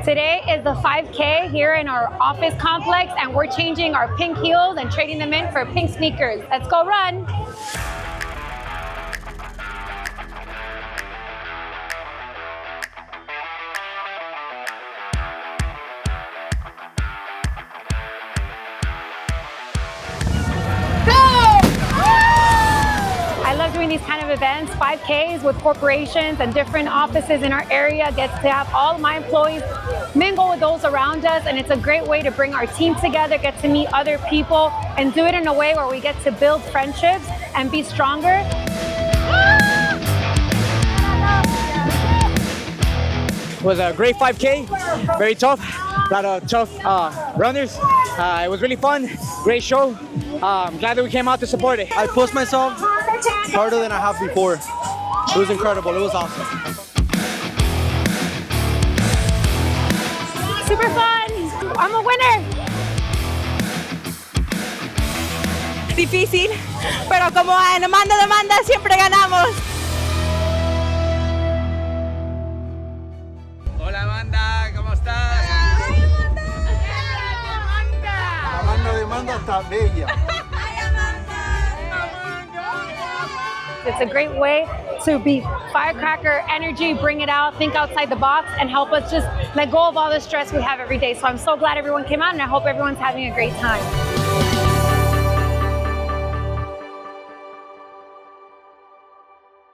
Today is the 5K here in our office complex, and we're changing our pink heels and trading them in for pink sneakers. Let's go run. I love doing these kind of events, 5Ks with corporations and different offices in our area. Gets to have all my employees mingle with those around us, and it's a great way to bring our team together, get to meet other people, and do it in a way where we get to build friendships and be stronger. It was a great 5K, very tough, a lot of tough runners. It was really fun, great show. I'm glad that we came out to support it. I pushed myself harder than I have before. It was incredible, it was awesome. Super fun, I'm a winner. Difícil, pero como en Amanda Demanda siempre ganamos. Hola Amanda, ¿cómo estás? ¡Ay, Amanda! Amanda Demanda está bella. It's a great way to be firecracker energy, bring it out, think outside the box, and help us just let go of all the stress we have every day. So I'm so glad everyone came out, and I hope everyone's having a great time.